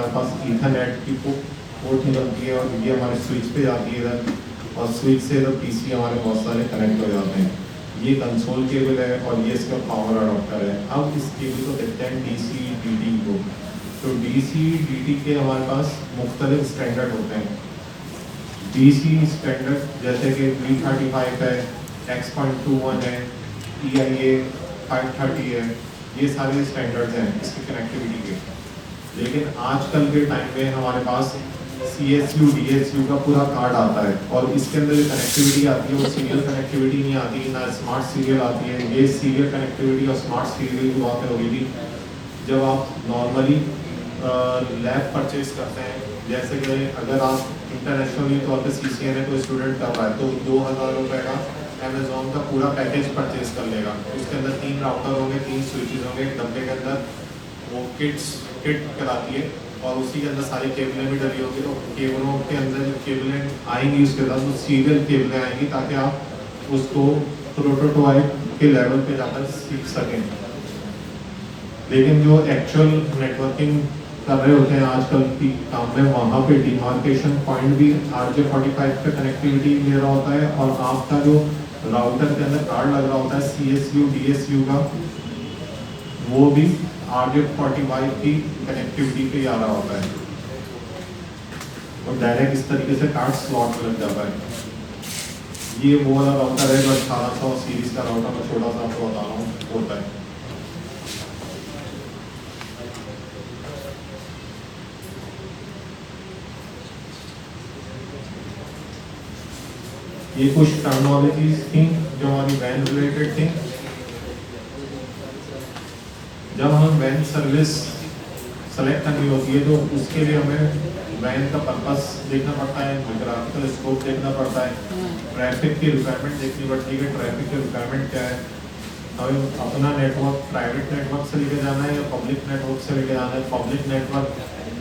हमारे पास ईथरनेट की पोर्ट निकलती है और ये हमारे स्विच पे जाती है इधर, और स्विच से इधर पीसी हमारे बहुत सारे कनेक्ट हो जाते हैं। ये कंसोल केबल है और ये इसका पावर अडॉप्टर है। अब इस केबल को देखते हैं डीसी डीटी को। तो डीसी डीटी के हमारे पास मुख्तलिफ स्टैंडर्ड होते हैं। डीसी स्टैंडर्ड जैसे कि 335 है, X.21 है, EIA 530 है, ये सारे स्टैंडर्ड्स हैं इसकी कनेक्टिविटी के। लेकिन आजकल के टाइम में हमारे पास CSU DSU का पूरा कार्ड आता है और इसके अंदर जो कनेक्टिविटी आती है वो सीरियल कनेक्टिविटी नहीं आती, ना स्मार्ट सीरियल आती है। ये सीरियल कनेक्टिविटी और स्मार्ट सीरियल की बात होगी थी जब आप नॉर्मली लैब परचेज करते हैं। जैसे कि अगर आप इंटरनेशनली तौर पे CCNA कोई स्टूडेंट कर रहा है तो 2000 रुपये का अमेजोन का पूरा पैकेज परचेज कर लेगा। उसके अंदर 3 राउटर होंगे, 3 स्विचेज होंगे, डब्बे के अंदर वो किट कराती है और उसी के अंदर सारी केबलें भी डली होगी। तो केबलों के अंदर जो केबलें आएंगी उसके बाद वो सीरियल केबलें आएंगी ताकि आप उसको प्रोटोटाइप के लेवल पे जाकर सीख सकें। लेकिन जो एक्चुअल नेटवर्किंग कर रहे होते हैं आजकल की काम में, वहाँ पे डिमार्केशन पॉइंट भी RJ45 पे कनेक्टिविटी ले रहा होता है और आपका जो राउटर के अंदर कार्ड लग रहा होता है CSU DSU का, वो भी RJ45 की कनेक्टिविटी पे आ रहा होता है और डायरेक्ट इस तरीके से कार्ड स्लॉट में लग जाता है। ये वो वाला राउटर है जो 1800 सीरीज का राउटर में छोटा सा आपको बता रहा हूँ होता है। ये कुछ टर्मिनोलॉजीज थी जो हमारी वैन रिलेटेड थी। जब हम वैन सर्विस सेलेक्ट करनी होती है तो उसके लिए हमें वैन का पर्पस देखना पड़ता है, ज्योग्राफिकल स्कोप देखना पड़ता है, ट्रैफिक की रिक्वायरमेंट देखनी पड़ती है कि ट्रैफिक की रिक्वायरमेंट क्या है, हमें अपना नेटवर्क प्राइवेट नेटवर्क से लेके जाना है या पब्लिक नेटवर्क से लेके जाना है। पब्लिक नेटवर्क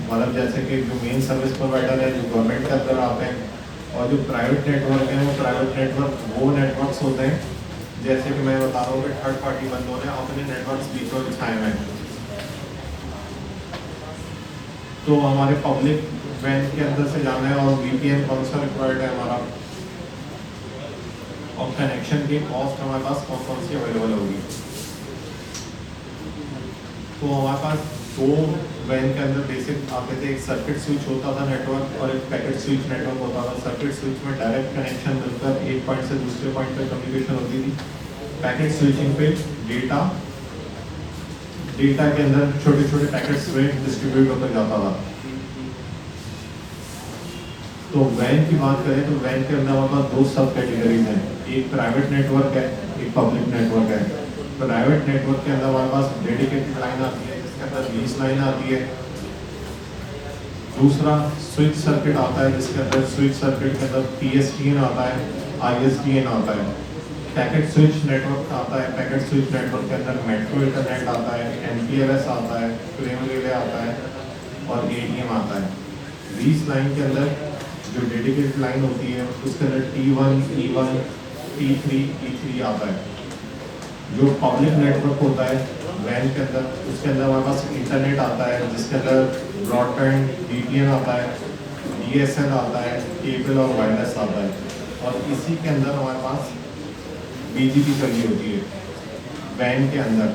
मतलब जैसे कि जो मेन सर्विस प्रोवाइडर है जो गवर्नमेंट के अंदर आते हैं, और जो प्राइवेट नेटवर्क है वो प्राइवेट नेटवर्क वो नेटवर्क्स होते हैं जैसे कि मैं बता रहा हूँ कि थर्ड पार्टी बंदों ने अपने नेटवर्क्स बीचों बिछाए हुए हैं। तो हमारे पब्लिक वैन के अंदर से जाना है और VPN कौन सा रिक्वायर्ड है हमारा, और कनेक्शन की कॉस्ट हमारे पास कौन कौन सी अवेलेबल होगी। तो हमारे पास 2 वैन के अंदर बेसिक आते थे, एक सर्किट स्विच होता था नेटवर्क और एक पैकेट स्विच नेटवर्क होता था। सर्किट स्विच में डायरेक्ट कनेक्शन मिलकर एक पॉइंट से दूसरे पॉइंट पर कम्युनिकेशन होती थी। पैकेट स्विचिंग पे डेटा के अंदर छोटे छोटे पैकेट्स में डिस्ट्रीब्यूट होकर जाता था। तो वैन की बात करें तो वैन के अंदर हमारे पास 2 सब कैटेगरीज हैं, एक प्राइवेट नेटवर्क है, एक पब्लिक नेटवर्क है। प्राइवेट नेटवर्क के अंदर हमारे पास डेडिकेटेड लाइन आती है जिसके अंदर 20 लाइन आती है। दूसरा स्विच सर्किट आता है जिसके अंदर स्विच सर्किट के अंदर PSTN आता है, ISDN आता है। पैकेट स्विच नेटवर्क आता है, पैकेट स्विच नेटवर्क के अंदर मेट्रो इंटरनेट आता है, MPLS आता है, फ्रेम रिले आता है और ADM आता है। 20 लाइन के अंदर जो डेडिकेटेड लाइन होती है उसके अंदर T1, E1, T3, E3 आता है। जो पब्लिक नेटवर्क होता है वैन के अंदर, उसके अंदर हमारे पास इंटरनेट आता है जिसके अंदर ब्रॉडबैंड VPN आता है, DSL आता है, केबल और वायरलेस आता है। और इसी के अंदर हमारे पास BGP चली होती है वैन के अंदर।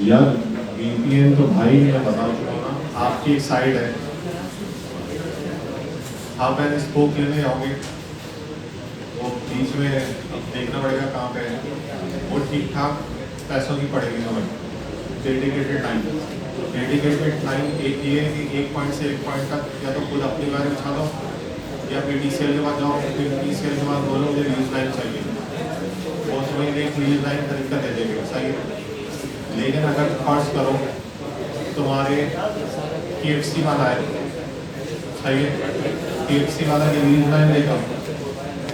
यार VPN तो भाई मैं बता चुका हूँ ना, आपकी एक साइड है, आप मैंने स्पोक लेने जाओगे वो बीच में देखना पड़ेगा कहाँ पे है, वो ठीक ठाक पैसों की पड़ेगी हमें। डेडिकेटेड लाइन एक ये है कि एक पॉइंट से एक पॉइंट तक या तो खुद अपनी वायर बिछा दो या फिर TCL के पास जाओ, फिर TCL के पास बोलो मुझे लीज लाइन चाहिए, वो तुम्हें एक लीज लाइन खरीद कर दे देंगे, सही है। लेकिन अगर फर्ज करो तुम्हारे KFC वाला है, सही है, KFC वाला ये लीज लाइन लेगा,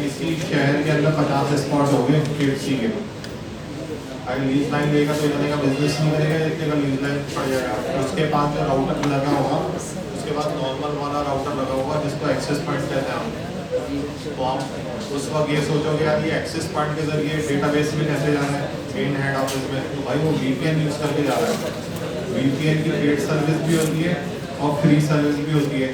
किसी शहर के अंदर 50 स्पॉट हो गए KFC के, अगर लीज लाइन लेगा तो इतने का बिजनेस नहीं करेगा, इतने का लीज लाइन पड़ जाएगा। तो उसके पास जो राउटर लगा होगा, उसके बाद नॉर्मल वाला राउटर लगा होगा जिसको एक्सेस पॉइंट कहते हैं हम। तो आप उस वक्त ये सोचोगे यार ये एक्सेस पॉइंट के जरिए डेटाबेस में कैसे जाना है मेन हेड ऑफिस में, तो भाई वो VPN यूज़ करके जा रहा है। VPN की पेड सर्विस भी होती है और फ्री सर्विस भी होती है।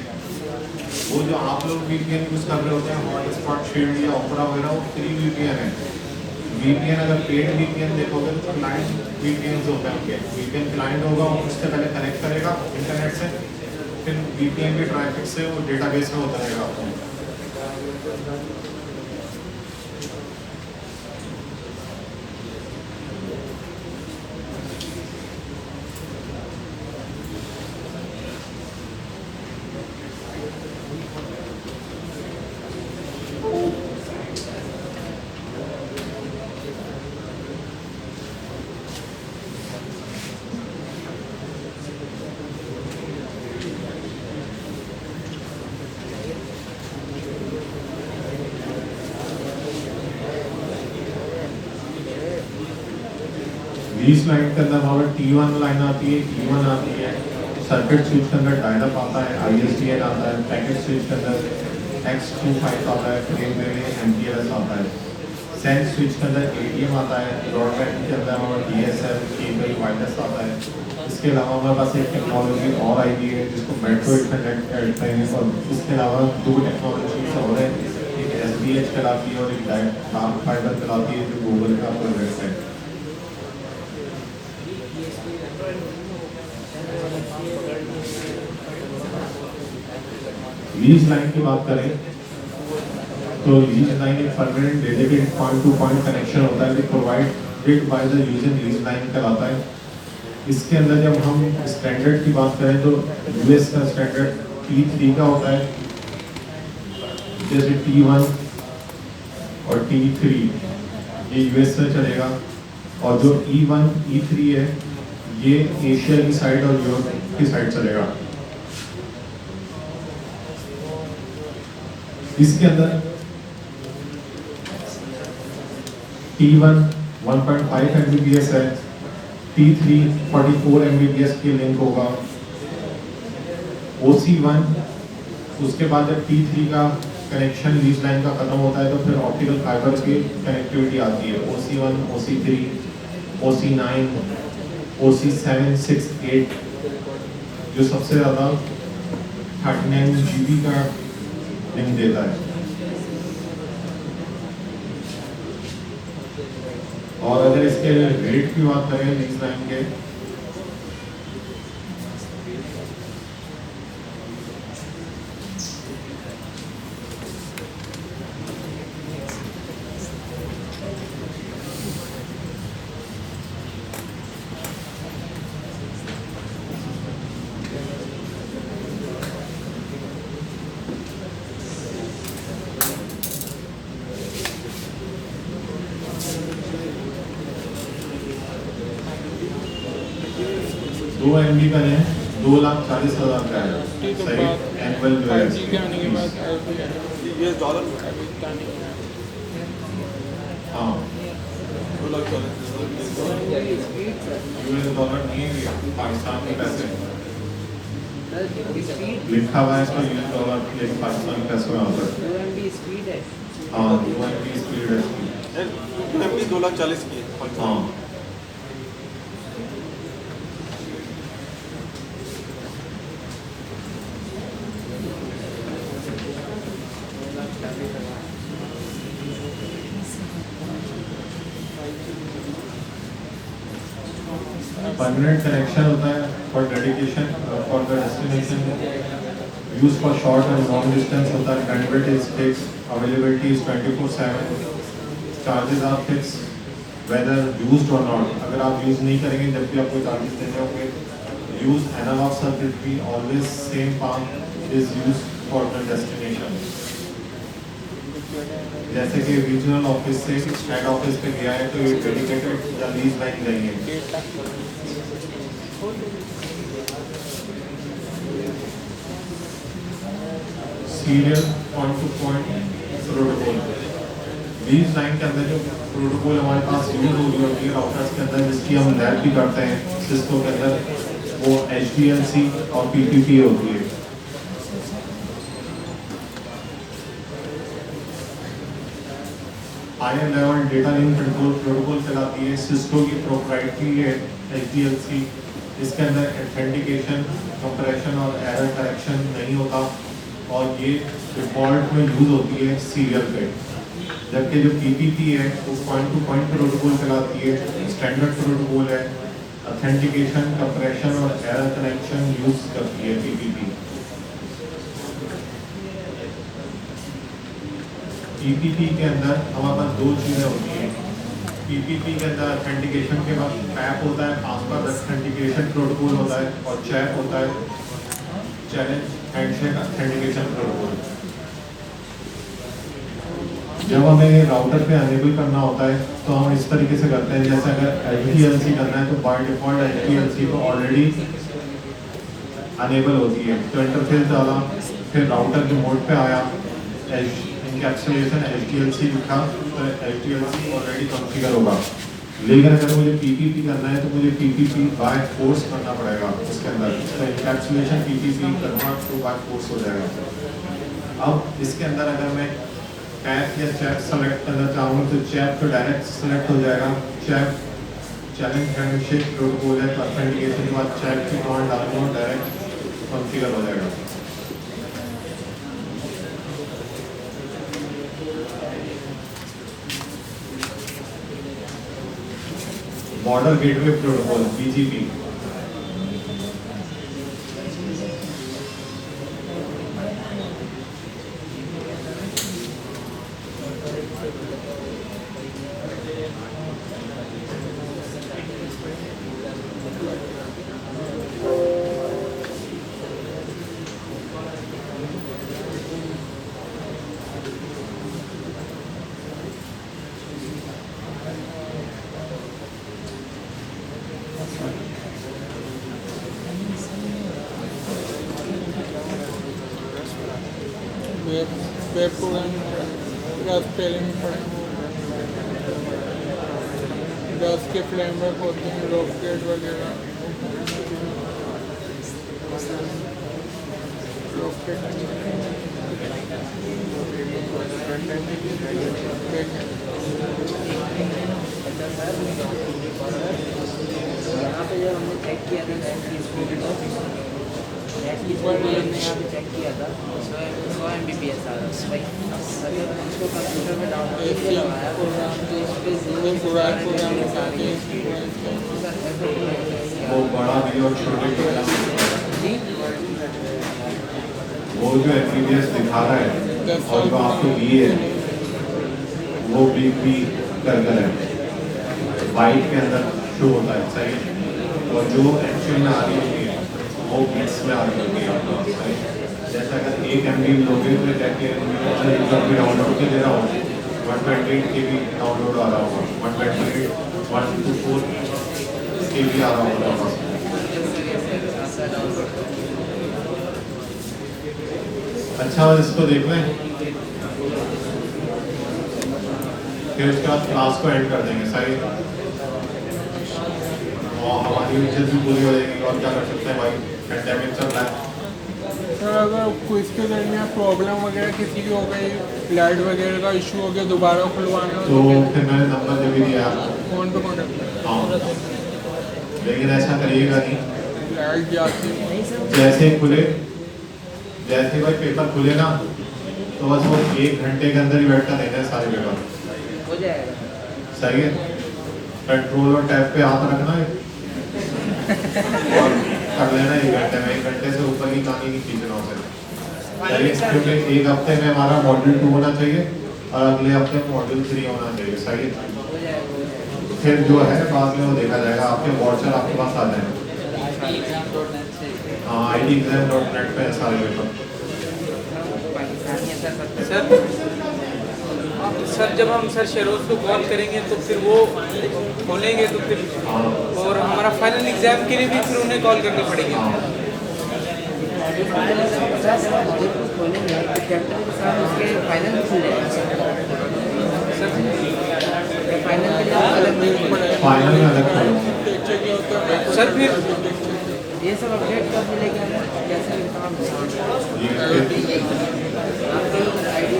वो जो आप लोग VPN यूज़ कर रहे होते हैं हॉटस्पॉट शील्ड या ओपरा वगैरह, वो फ्री VPN है। VPN अगर पेड VPN देखोगे तो क्लाइंट VPN होते हैं उनके, VPN क्लाइंट होगा, उससे पहले कनेक्ट करेगा इंटरनेट से, फिर VPN के ट्रैफिक से वो डेटाबेस में उतरेगा आपको। लीज लाइन के अंदर हमारे T1 लाइन आती है, T1 आती है, सर्किट स्विच के अंदर डायलअप आता है, ISDN आता है, पैकेट स्विच के अंदर X25 आता है, फ्रेम रिले MPLS आता है, सेंस स्विच के अंदर ADM आता है, ब्रॉडबैंड के अंदर हमारा DSL केबल वायरलेस आता है। इसके अलावा हमारे पास एक टेक्नोलॉजी और आई है जिसको मेट्रो इंटरनेट कहते हैं, और इसके अलावा 2 टेक्नोलॉजीज और है, एक SDH कहलाती है और एक डार्क फाइबर कहलाती है जो गूगल का प्रोजेक्ट है। लीज लाइन की बात करें तो लीज लाइन एक permanent dedicated point to point connection होता है, provided by the user lease line कहलाता है। इसके अंदर जब हम स्टैंडर्ड की बात करें तो US का स्टैंडर्ड T3 का होता है, जैसे T1 और T3 ये US में चलेगा, और जो E1 E3 है ये एशिया की साइड और यूरोप की साइड चलेगा। इसके अंदर T1 1.5 Mbps है, T3 44 Mbps की लिंक होगा, OC1 उसके बाद जब T3 का कनेक्शन लीज लाइन का खत्म होता है तो फिर ऑप्टिकल फाइबर की कनेक्टिविटी आती है, OC1 OC3 OC9 OC7 6 8 जो सबसे ज़्यादा 39 GB का लिंक देता है। और अगर इसके रेट की बात करें लीज लाइन के, दो MB का है, 2,40,000 का है सही एनुअल जो है $2,40,000 हाँ $2,40,000 $2 नहीं है, पाकिस्तान के पैसे लिखा हुआ है तो $US लेकिन पाकिस्तान के पैसे में आता है। हाँ 2 MB स्पीड है, 2 MB 2,40,000 की है। हाँ परमानेंट कनेक्शन होता है for dedication for the destination, use for short and long distance होता है, bandwidth is fix, availability is 24/7, charges are fix whether used और नॉट, अगर आप यूज़ नहीं करेंगे जब भी आपको चार्जेस देने होंगे। Use analogue circuitry, always same path is use for the destination. जैसे कि रीजनल ऑफिस से हेड ऑफिस पे गया है तो ये डेडिकेटेड या लीज लाइन जाएंगे। Serial point to point protocol, lease line के अंदर जो प्रोटोकॉल हमारे पास यूज हो रही होती है राउटर्स के अंदर, जिसकी हम लैब भी करते हैं सिस्को के अंदर, वो HDLC और PPP होती है। Higher level data link control protocol चलाती है सिस्को की प्रोप्राइटरी है HDLC। इसके अंदर ऑथेंटिकेशन, कंप्रेशन और एरर करेक्शन नहीं होता और ये डिफॉल्ट में यूज होती है सीरियल पे। जबकि जो PPP है वो पॉइंट टू पॉइंट प्रोटोकॉल चलाती है, स्टैंडर्ड प्रोटोकॉल है, ऑथेंटिकेशन, कंप्रेशन और एरर करेक्शन यूज करती है PPP। PPP के अंदर हमारे पास दो चीज़ें होती हैं। PPP के अंदर ऑथेंटिकेशन के बाद पैप होता है, पासवर्ड ऑथेंटिकेशन प्रोटोकॉल होता है, और चैप होता है, चैलेंज हैंडशेक ऑथेंटिकेशन प्रोटोकॉल। जब हमें राउटर पे अनेबल करना होता है तो हम इस तरीके से करते हैं, जैसे अगर HDLC करना है तो बाय डिफॉल्ट HDLC तो ऑलरेडी अनेबल होती है, तो इंटरफेस डाला, फिर राउटर के मोड पे आया, इनकैप्सुलेशन HDLC लिखा तो HDLC ऑलरेडी कॉन्फ़िगर होगा। लेकिन अगर मुझे PPP करना है तो मुझे PPP बाय फोर्स करना पड़ेगा उसके अंदर, तो encapsulation PPP convert to by force हो जाएगा। अब इसके अंदर अगर मैं पैप या चैप सेलेक्ट करना चाहूँ तो चैप तो डायरेक्ट सेलेक्ट हो जाएगा। चैप चैलेंज हैंडशेक प्रोटोकॉल है, तो ऑथेंटिकेशन के बाद चैप की कमांड डालूंगा, डायरेक्ट कॉन्फ़िगर हो जाएगा। Border gateway protocol BGP। Web program रस के फ्रेमवर्क होते हैं, रॉकेट वगैरह, यहाँ पे जब हमने चेक किया था चेक किया था 100 MBPS आ रहा भाई। अगर उसको कंप्यूटर में डाउनलोड करवाया तो इस पे वो बड़ा भी और छोटे भी, वो जो MBPS दिखा रहा है और जो आपको ये है वो भी कर है बाइट के अंदर शो होता है, सही। और जो एक्चुअल में आ रही होती है वो बिट्स में आ रही होती है, सही। जैसे अगर 1 MB लोगे तो जाके डाउनलोड के दे रहा हूँ 128 KB डाउनलोड आ रहा होगा, 128 124 KB आ रहा होगा। अच्छा, इसको देख लें, फिर उसके बाद क्लास को एंड कर देंगे, सही। और हमारी इज्जत भी पूरी हो जाएगी। और क्या कर सकते हैं भाई, पेंडेमिक चल रहा है। सर अगर क्विज के दरमियान प्रॉब्लम वगैरह किसी की हो गई, लाइट वगैरह का इशू हो गया, दोबारा खुलवाना हो तो फिर मैंने नंबर जो भी दिया आपको, फोन पे कॉन्टेक्ट। हाँ, लेकिन ऐसा करिएगा नहीं, लाइट जाती है जैसे ही खुले, जैसे ही भाई पेपर खुले ना तो बस वो 1 घंटे के अंदर ही बैठकर देना है सारे पेपर, हो जाएगा। सही है। कंट्रोल और टैब पे हाथ रखना है और कर लेना 1 घंटे में, 1 घंटे से ऊपर की कहानी नहीं खींचना उसे, क्योंकि 1 हफ्ते में हमारा मॉड्यूल 2 होना चाहिए और अगले हफ्ते मॉड्यूल 3 होना चाहिए, सही है। फिर जो है बाद में वो देखा जाएगा, आपके वाउचर आपके पास आ जाएंगे। हाँ, IDexam.net पे सारे पेपर। सर जब हम सर शेरोज को कॉल करेंगे तो फिर वो खोलेंगे तो फिर, और हमारा फाइनल एग्जाम के लिए भी फिर उन्हें कॉल करनी पड़ेगी। खोलेंगे तो चैप्टर के साथ उसके फाइनल खुल जाएगा। सर? फाइनल के लिए आप अलग फाइनल में अलग खोलूँगा। टेक्चर क्या होता है सर फिर ये सब अपडेट कब मिलेगा हमें? कैसे मिलता है? ये आपको आईडी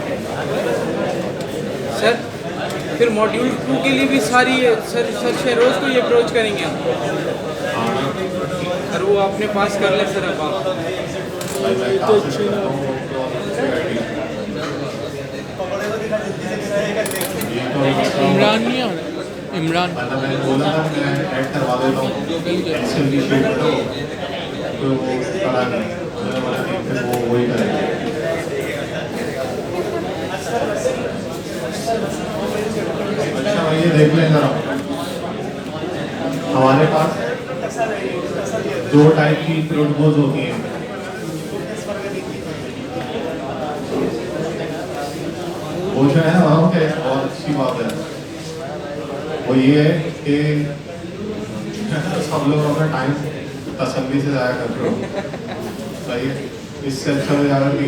सर फिर मॉड्यूल 2 के लिए भी सारी सर शेरोज को ये अप्रोच करेंगे हम, और वो आपने पास कर ले सर अब आप। इमरान नहीं आ रहा इमरान मतलब मैंने बोला था मैं ऐड करवा देता हूँ एक्सेल की शीट में, तो वो करा नहीं, मैंने बोला कि फिर वो वही करेंगे। अच्छा भाई ये देख लें जरा, हमारे पास दो टाइप की प्रोटोकॉल्स होती हैं। वो जो है ना वहाँ पे बहुत अच्छी बात है, वो ये है कि सब लोग अपना टाइम तसल्ली से ज़ाया करते हो, सही है। इससे अच्छा हो जाएगा कि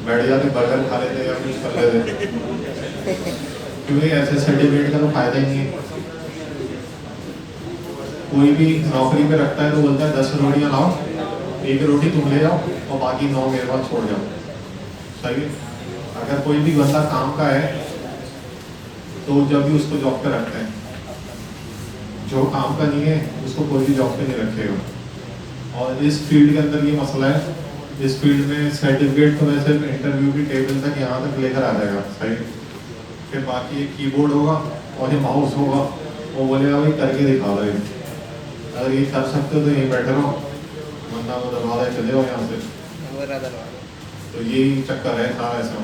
बैठ जाते बर्गर खा लेते या कुछ कर लेते, क्योंकि ऐसे सर्टिफिकेट का तो फायदा ही नहीं है। कोई भी नौकरी पे रखता है तो बोलता है 10 रोटियाँ लाओ, एक रोटी तुम ले जाओ और बाकी 9 मेरे पास छोड़ जाओ, सही है। अगर कोई भी बंदा काम का है तो जब भी उसको जॉब पे रखते हैं, जो काम का नहीं है उसको कोई भी जॉब पे नहीं रखेगा। और इस फील्ड के अंदर ये मसला है, इस फील्ड में सर्टिफिकेट तो वैसे इंटरव्यू की टेबल तक यहाँ तक लेकर आ जाएगा, सही। फिर बाकी एक कीबोर्ड होगा और ये माउस होगा, वो बोलेगा भाई करके दिखा दो, अगर ये कर सकते हो तो यहीं बैठे रहो, वरना वो दबा दे चले हो यहाँ से। तो यही चक्कर है सारा ऐसा।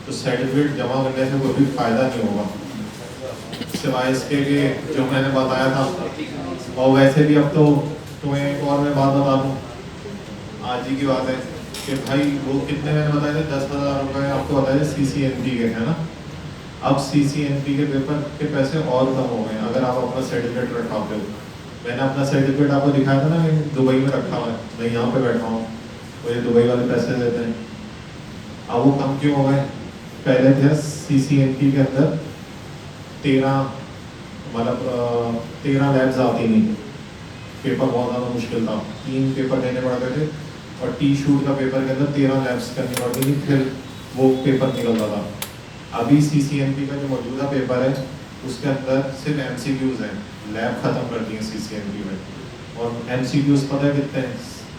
तो सर्टिफिकेट जमा करने से कोई भी फायदा नहीं होगा, सिवाय इसके कि जो मैंने बताया था। और वैसे भी अब तो तुम्हें एक और मैं बात बता दूँ, आज ही की बात है कि भाई वो कितने मैंने बताए थे 10,000 रुपये आपको बताए थे CCNP के, है ना। अब CCNP के पेपर के पैसे और कम हो गए अगर आप अपना सर्टिफिकेट रखाते हो। मैंने अपना सर्टिफिकेट आपको दिखाया था ना, मैं दुबई में रखा हुआ है, मैं यहाँ पे बैठा हूँ, तो ये दुबई वाले पैसे देते हैं। अब वो कम क्यों हो गए? पहले थे CCNP के अंदर 13 लैब्स आती नहीं, पेपर बहुत ज़्यादा मुश्किल था, 3 पेपर देने पड़ते थे और टी शूट का पेपर के अंदर 13 लैब्स करनी पड़ती थी, फिर वो पेपर निकलता था। अभी CCNP का जो मौजूदा पेपर है उसके अंदर सिर्फ MCQs हैं, लैब ख़त्म करती है CCNP में। और MCQs पता है कितने हैं?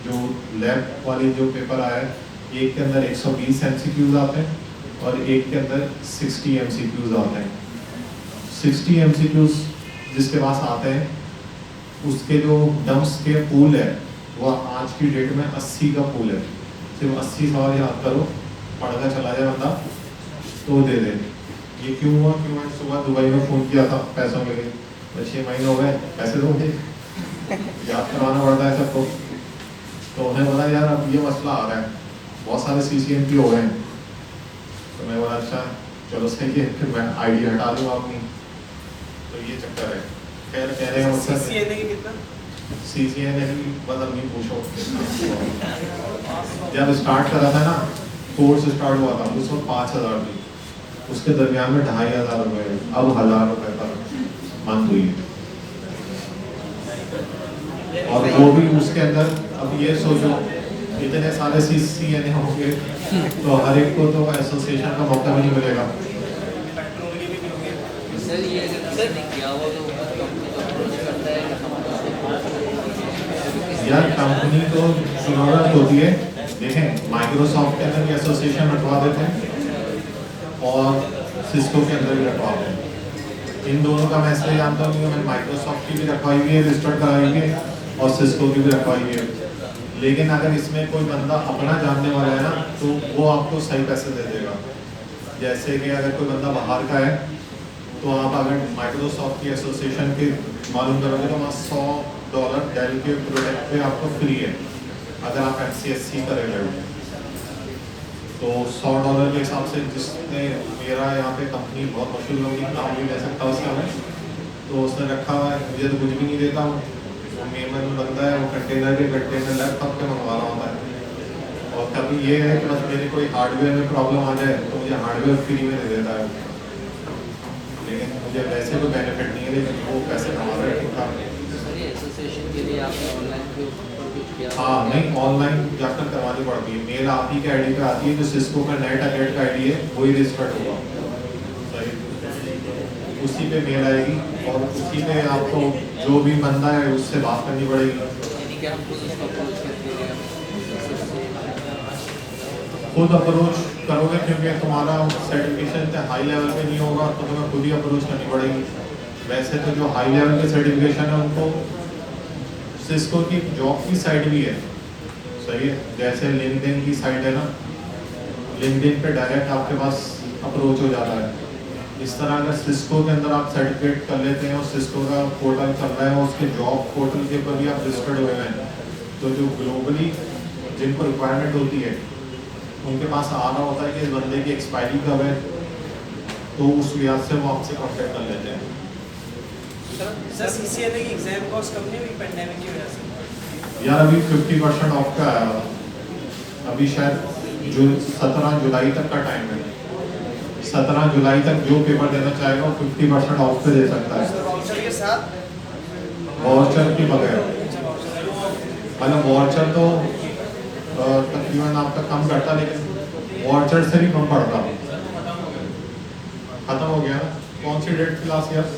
जो लैब वाली जो पेपर आया है, एक के अंदर 120 MCQs आते हैं और एक के अंदर 60 MCQs आते हैं। 60 MCQs जिसके पास आते हैं उसके जो डम्स के पूल है वो आज की डेट में 80 का पूल है। सिर्फ 80 सवाल याद करो, पढ़कर चला जाए बंदा तो दे दे। ये क्यों हुआ? क्यों मैं सुबह दुबई में फ़ोन किया था पैसों के लिए, 6 महीने हो गए, पैसे दोगे? याद करवाना पड़ता है सबको। तो उन्हें बोला यार अब ये मसला आ रहा है, बहुत सारे CCNP हो गए हैं। तो मैं बोला अच्छा चलो सही है, फिर मैं ID हटा दूँगा अपनी। तो ये चक्कर है। खैर कह रहे हैं मतलब CCNA की मतलब नहीं पूछो। जब स्टार्ट करा था ना, कोर्स स्टार्ट हुआ था उस वक्त 5,000 थी, उसके दरमियान में 2,500 रुपये, अब 1,000 रुपये पर मंथ हुई है। और वो भी उसके अंदर अब ये सोचो इतने सारे CCNA होंगे तो हर एक को तो एसोसिएशन का मौका भी नहीं मिलेगा। सर ये क्या वो तो कंपनी तो अप्रोच करता है यार कंपनी तो जरूरत होती है। देखें माइक्रोसॉफ्ट के अंदर भी एसोसिएशन रखवा देते हैं और सिस्को के अंदर भी रखवाते हैं। इन दोनों का मैं इसलिए जानता हूँ क्योंकि मैंने माइक्रोसॉफ्ट की भी रखवाई हुई है, रजिस्टर्ड कराई हुई है, और सिस्को की भी रखवाई हुई है। लेकिन अगर इसमें कोई बंदा अपना जानने वाला है ना तो वो आपको सही पैसे दे देगा। जैसे कि अगर कोई बंदा बाहर का है तो आप अगर माइक्रोसॉफ्ट की एसोसिएशन के मालूम करोगे तो वहाँ $100 डेल के प्रोडक्ट पे आपको फ्री है अगर आप MCSC करेंगे। तो $100 के हिसाब से जिसने मेरा यहाँ पे कंपनी बहुत मशहूर होगी, नाम भी ले सकता उसका मैं, तो उसने रखा हुआ है, मुझे तो कुछ भी नहीं देता हूँ। वो मेमन बनता है, वो कंटेनर के कंटेनर लैपटॉप पे मंगवा रहा होता है। और कभी ये है कि बस मेरी कोई हार्डवेयर में प्रॉब्लम आ जाए तो मुझे हार्डवेयर फ्री में दे देता है। लेकिन मुझे वैसे तो बेनिफिट नहीं है, लेकिन वो पैसे कमा रहे हैं ठीक ठाक। सर ये एसोसिएशन के लिए आपने ऑनलाइन के ऊपर कुछ किया? हाँ नहीं, ऑनलाइन जाकर करवानी पड़ती है। मेल आप ही के आईडी पे आती है, जो सिस्को का नेट अकेट का आईडी है वही रजिस्टर्ड होगा, सही उसी पे मेल आएगी और उसी पे आपको जो भी बंदा है उससे बात करनी पड़ेगी। यानी कि हम खुद उसको अप्रोच करके खुद अप्रोच करोगे क्योंकि तुम्हारा सर्टिफिकेशन से हाई लेवल पे नहीं होगा तो तुम्हें खुद ही अप्रोच करनी पड़ेगी। वैसे तो जो हाई लेवल के सर्टिफिकेशन है उनको सिस्को की जॉब की साइट भी है, सही है, जैसे लिंक्डइन की साइट है ना, लिंक्डइन पे डायरेक्ट आपके पास अप्रोच हो जाता है। इस तरह अगर सिस्को के अंदर आप सर्टिफिकेट कर लेते हैं और सिस्को का पोर्टल चल रहा है और उसके जॉब पोर्टल के ऊपर भी आप रजिस्टर्ड हुए हैं, तो जो ग्लोबली जिनको रिक्वायरमेंट होती है उनके पास आना होता है कि इस बंदे की एक्सपायरी कब है, तो उस लिहाज से वो आपसे कॉन्टेक्ट कर लेते हैं। सर सीसीएनए की एग्जाम कॉस्ट कम नहीं हुई पेंडेमिक की वजह से? यार अभी 50% ऑफ का आया, अभी शायद जो 17 जुलाई तक का टाइम है, 17 जुलाई तक जो पेपर देना चाहेगा वो 50% ऑफ पे दे सकता है। वाउचर के साथ? वाउचर के बगैर, मतलब वाउचर तो तकरीबन आपका कम करता, लेकिन वाउचर से भी कम पड़ता। खत्म हो गया ना? कौन सी डेट क्लास यार?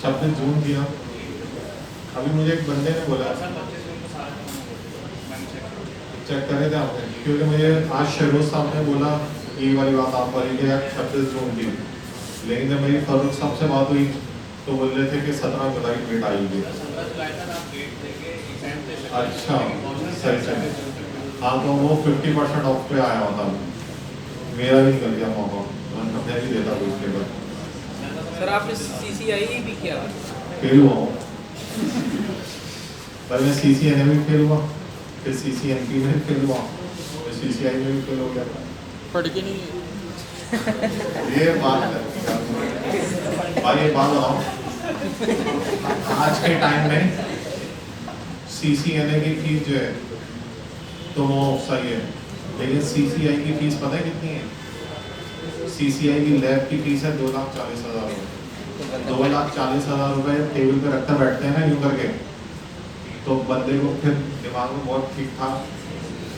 26 जून थी ना? अभी मुझे एक बंदे ने बोला, चेक करे थे आपने, क्योंकि मुझे आज शहरोज साहब ने बोला ये वाली बात आप वाली कि 26 जून थी, लेकिन जब मेरी फारूक साहब से बात हुई तो बोल रहे थे कि 17 जुलाई डेट आएगी। अच्छा सही सही, हाँ तो वो 50% ऑफ पे आया होता, मेरा भी निकल गया मौका, मैं भी देता हूँ उसके बाद। सर आपने CCIE भी किया? फेल हुआ हूँ, पहले CCNA में फेल हुआ, फिर CCNP में फेल हुआ, फिर CCI में भी फेल हो गया। पढ़ के नहीं ये बात करती है भाई, ये बात बताओ, आज के टाइम में CCNA की फीस जो है तो वो सही है, लेकिन CCI की फीस पता है कितनी है? CCI की लैब की फीस है 2,40,000 रुपये। 2,40,000 रुपये टेबल पे रखकर बैठते हैं ना यूँ करके, तो बंदे को फिर दिमाग में बहुत ठीक ठाक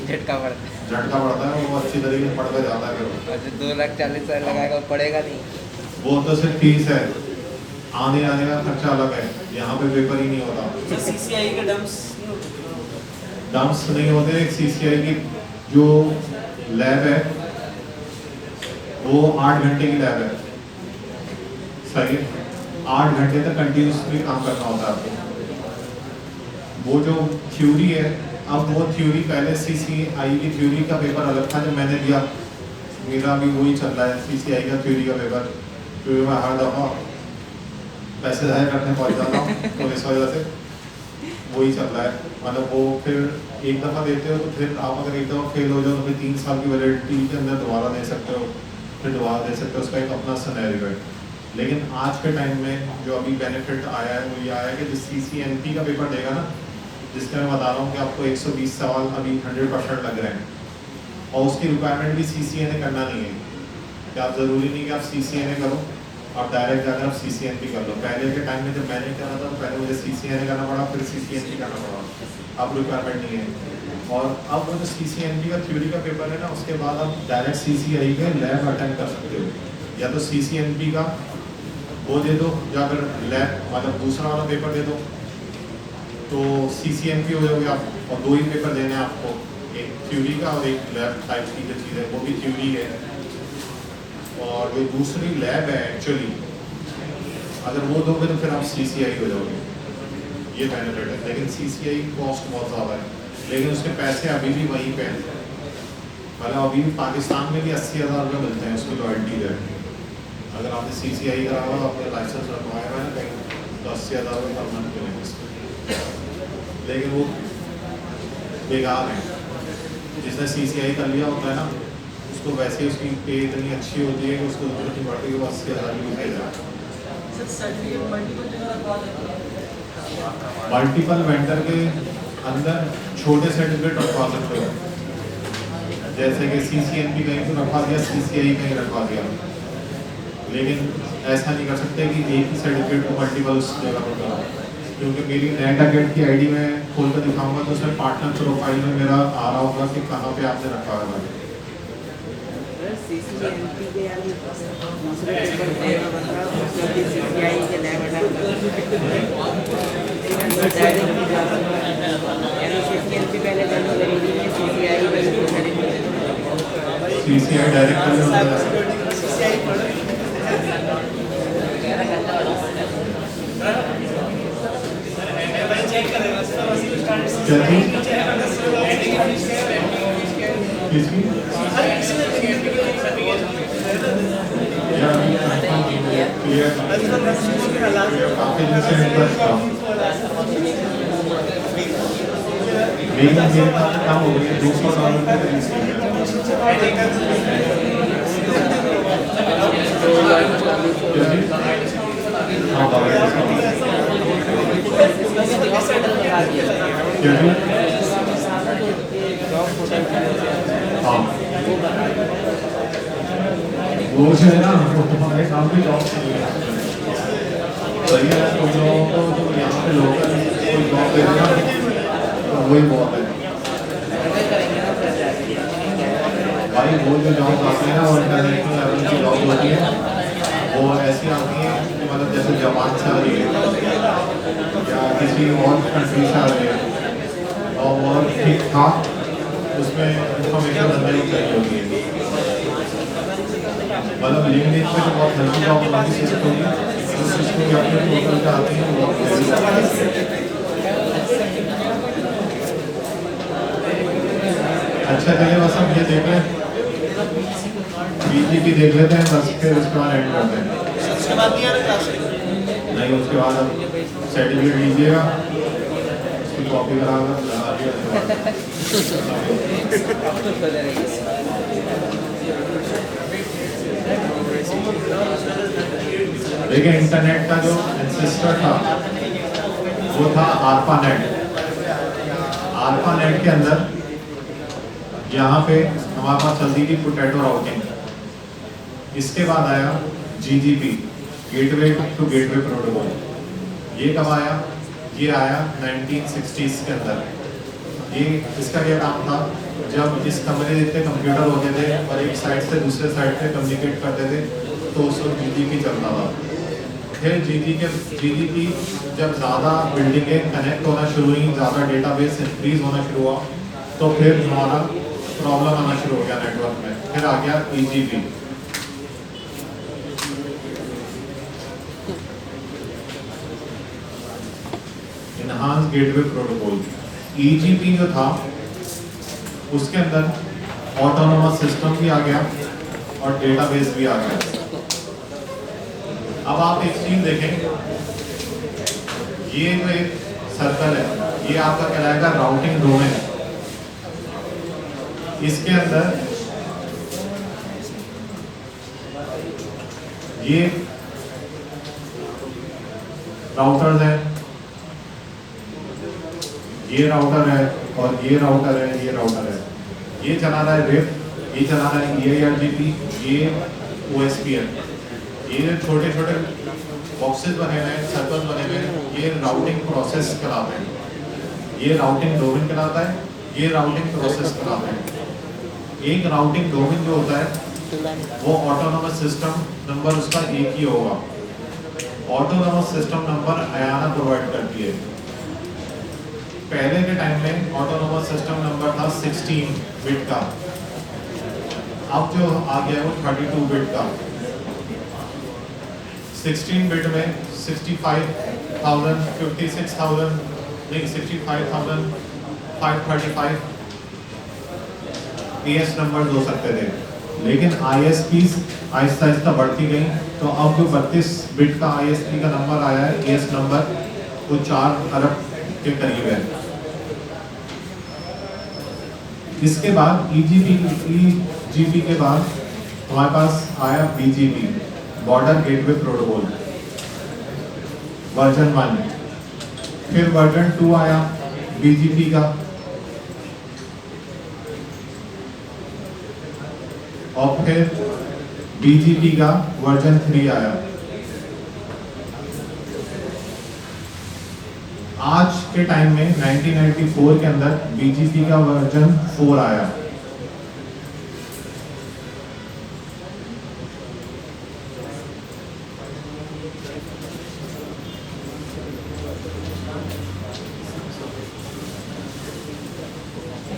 झटका पड़ता है, वो अच्छी तरीके से पढ़ कर जाता है। अच्छा 2,40,000 लगाएगा पड़ेगा नहीं? वो तो सिर्फ फीस है, आने का खर्चा अलग है, यहाँ पे पेपर ही नहीं होता। सीसीआई के डम्स नहीं होते। CCI की जो लैब है वो 8 घंटे की लैब है, सही है, 8 घंटे तक कंटिन्यूसली काम करना होता है आपको। वो जो थ्योरी है, अब वो थ्योरी पहले CCI की थ्योरी का पेपर अलग था, जब मैंने दिया, मेरा भी वही चल रहा है CCI का थ्योरी का पेपर, क्योंकि मैं हर दफ़ा पैसे ज़ाहिर करने पहुँच जाता हूँ तो इस वजह से वही चल रहा है। मतलब वो फिर एक दफ़ा देते हो तो फिर आप अगर एक दफ़ा फेल हो जाओ तो फिर 3 साल की वैलिडिटी के अंदर दोबारा दे सकते हो, फिर दोबारा दे सकते हो, उसका एक अपना सिनेरियो है। लेकिन आज के टाइम में जो अभी बेनिफिट आया है वो ये आया है कि जिस CCNP का पेपर देगा ना, जिसका मैं बता रहा हूँ कि आपको 120 सवाल अभी 100% लग रहे हैं, और उसकी रिक्वायरमेंट भी CCNA करना नहीं है, कि आप ज़रूरी नहीं कि आप CCNA करो, आप डायरेक्ट जाकर आप CCNP कर लो। पहले के टाइम में जब मैंने करा था तो पहले मुझे CCNA करना पड़ा, फिर CCNP करना पड़ा, अब रिक्वायरमेंट नहीं है। और अब वो जो CCNP का थ्योरी का पेपर है ना, उसके बाद आप डायरेक्ट CCI के लैब अटेंड कर सकते हो, या तो CCNP का वो दे दो, या फिर लैब मतलब दूसरा वाला पेपर दे दो, तो CCNP हो जाओगे आप, और 2 ही पेपर देने हैं आपको, एक थ्योरी का और एक लैब टाइप की जो चीज़ है वो भी थ्योरी है। और जो दूसरी लैब है एक्चुअली अगर वो दोगे तो फिर आप CCI हो जाओगे, ये बेनिफिट है। लेकिन CCI कॉस्ट बहुत ज़्यादा है, लेकिन उसके पैसे अभी भी वहीं पे हैं, मतलब अभी भी पाकिस्तान में भी 80,000 रुपये मिलते हैं उसकी रॉयल्टी है। अगर आपने CCI करा हुआ, आपने लाइसेंस रखवाया हुआ है कहीं, तो 80,000 रुपये पर मंथ मिलेंगे उसमें, लेकिन वो बेकार है। जिसने CCI कर लिया होता है ना, उसको वैसे ही उसकी पे इतनी अच्छी होती है कि उसको जरूरत नहीं पड़ती कि वो 80,000 भी दे जाए। मल्टीपल वेंडर के अंदर छोटे सर्टिफिकेट रखवा सकते हो, जैसे कि CCNP कहीं तो रखवा दिया, CCI कहीं रखवा दिया, लेकिन ऐसा नहीं कर सकते कि एक ही सर्टिफिकेट को मल्टीपल जगह पर करा, क्योंकि मेरी नेट अकाउंट की आईडी में खोल कर दिखाऊंगा तो उसमें पार्टनर प्रोफाइल में मेरा आ रहा होगा कि कहाँ पे आपने रखा है। CCNP के यार दूसरे पेपर देगा बंदा उसका भी CCI के नया बैठा डायरेक्ट भी जा सकता है, यानी CCNP पहले करना जरूरी है, CCI CCI डायरेक्ट करने वाला है। CCI पढ़ो चेक करेगा सर वैसे स्टार्ट क्या थी? चेक किसकी? क्लियर काफी दिन से इंटरेस्ट था, लेकिन मेरे पास काम हो गया $200 का रिलीज किया। हाँ वो जो है ना वो तुम्हारे काम भी जॉब चाहिए, सही है। तो जो यहाँ पे लोकल कोई जॉब दे देना तो वही बहुत है भाई। वो जो जॉब आती है ना वो इंटरनेशनल लेवल की जॉब होती है, वो ऐसी आती है कि मतलब जैसे जापान से आ रही है या किसी और कंट्री से आ रही है और ठीक ठाक उसमें इंफॉर्मेशन बनने की चाहिए होती है। मतलब लिंक्डइन पे तो बहुत हल्की जॉब होती है सिस्टम की, सिस्टम की अपने पोर्टल पे आती है वो अच्छा चलिए बस हम ये देख लें, BGP देख लेते हैं बस, फिर उसके बाद एंड करते हैं। उसके बाद नहीं आना क्लास नहीं उसके बाद हम सर्टिफिकेट लीजिएगा, उसकी कॉपी कराकर देखिए इंटरनेट का जो एंसेस्टर था वो था ARPANET। ARPANET के अंदर यहाँ पे हमारे पास चलती थी पोटैटो राउटिंग, इसके बाद आया GGP gateway to gateway protocol. ये कब आया? ये आया 1960s के अंदर। ये इसका क्या काम था, जब इस कमरे जितने कंप्यूटर होते थे और एक साइड से दूसरे साइड पे कम्युनिकेट करते थे तो उस वक्त GGP चलता था। फिर GGP जब ज़्यादा बिल्डिंगें कनेक्ट होना शुरू हुई, ज़्यादा डेटाबेस इंक्रीज होना शुरू हुआ तो फिर हमारा प्रॉब्लम आना शुरू हो गया नेटवर्क में। फिर आ गया EGP। Enhance gateway protocol. EGP जो था उसके अंदर ऑटोनोमस सिस्टम भी आ गया और डेटाबेस भी आ गया। अब आप एक चीज देखें, ये जो एक सर्कल है ये आपका कहलाएगा राउटिंग डोमेन। इसके अंदर ये राउटर्स हैं, ये राउटर है और ये राउटर है, ये राउटर है। ये चला रहा है RIP, ये चला रहा है EIRGP, ये OSPF। ये छोटे छोटे बॉक्सेस बने हुए हैं, सर्कल बने हुए हैं, ये राउटिंग प्रोसेस कराते हैं। ये राउटिंग डोमेन कराता है, ये राउटिंग प्रोसेस कराते हैं। एक राउटिंग डोमेन जो होता है वो ऑटोनोमस सिस्टम नंबर उसका एक ही होगा। Autonomous system number Ayana provide करती है। पहले के टाइम में ऑटोनोमस सिस्टम नंबर था 16 बिट का, अब जो आ गया वो 32 बिट का। 16 बिट में 65,000, 56,000 नहीं 65,535 AS नंबर्स हो सकते थे, लेकिन ISPs आहिस्ता आहिस्ता बढ़ती गई तो अब जो 32 बिट का ISP का नंबर आया है AS नंबर वो 4 अरब के करीब है। इसके बाद EGP के बाद हमारे पास आया BGP border gateway protocol version 1। फिर वर्जन 2 आया BGP का, और फिर BGP का वर्जन 3 आया। आज के टाइम में 1994 के अंदर BGP का वर्जन 4 आया।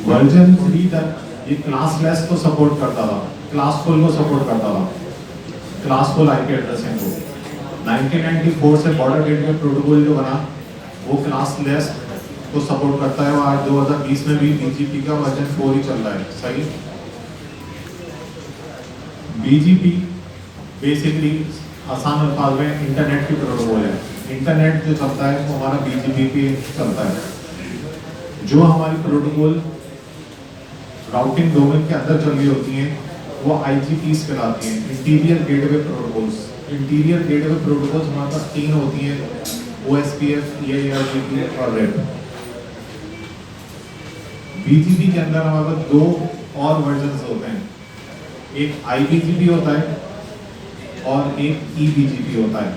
वर्जन 3 तक ये क्लासलेस को सपोर्ट करता था, क्लासफुल को सपोर्ट करता था, क्लासफुल आईपी एड्रेसिंग को। 1994 से बॉर्डर गेटवे प्रोटोकॉल जो बना वो क्लासलेस को सपोर्ट करता है, और आज 2020 में भी BGP का वर्जन 4 ही चल रहा है। सही। BGP बेसिकली आसान अल्फाज में इंटरनेट की प्रोटोकॉल है। इंटरनेट जो चलता है वो हमारा BGP पे चलता है। जो हमारी प्रोटोकॉल राउटिंग डोमेन के अंदर चल रही होती हैं वो IGPs कहलाती हैं, interior gateway protocols. Interior gateway protocols हमारे पास 3 होती हैं, OSPF, EIGRP और REP। BGP के अंदर हमारे पास 2 और वर्जन्स होते हैं, एक IBGP होता है और एक EBGP होता है।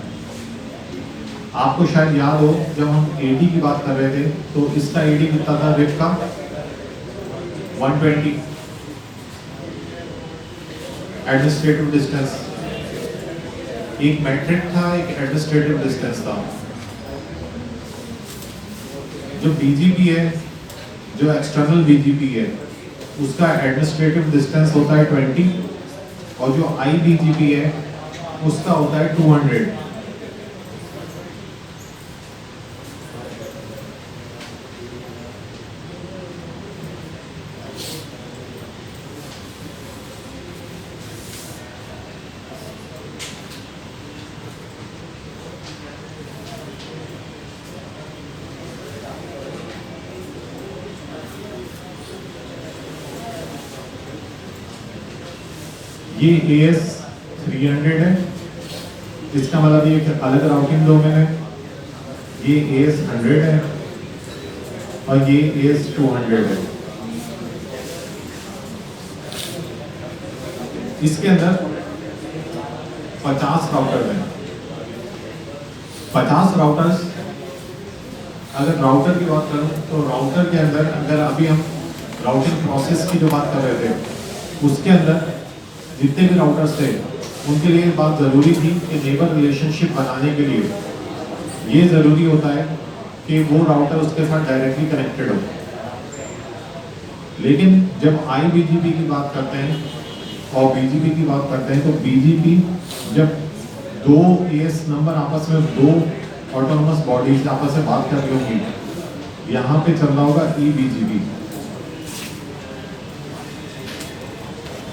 आपको शायद याद हो जब हम AD की बात कर रहे थे तो इसका AD कितना था, REP का 120 एडमिनिस्ट्रेटिव डिस्टेंस। एक मैट्रिक था, एक एडमिनिस्ट्रेटिव डिस्टेंस था। जो BGP है, जो एक्सटर्नल BGP है, उसका एडमिनिस्ट्रेटिव डिस्टेंस होता है 20 और जो IBGP है उसका होता है 200। ये AS300 है, इसका मतलब ये एक अलग राउटिंग डोमेन है। ये AS100 है और ये AS200 है। इसके अंदर 50 राउटर हैं। 50 राउटर्स, अगर राउटर की बात करूं तो राउटर के अंदर, अगर अभी हम राउटिंग प्रोसेस की जो बात कर रहे थे उसके अंदर जितने भी राउटर्स थे उनके लिए बात ज़रूरी थी कि नेबर रिलेशनशिप बनाने के लिए ये ज़रूरी होता है कि वो राउटर उसके साथ डायरेक्टली कनेक्टेड हो। लेकिन जब IBGP की बात करते हैं और BGP की बात करते हैं तो BGP जब 2 AS नंबर आपस में 2 ऑटोनोमस बॉडीज आपस में बात कर रही होंगी, यहाँ पे चल रहा होगा EBGP।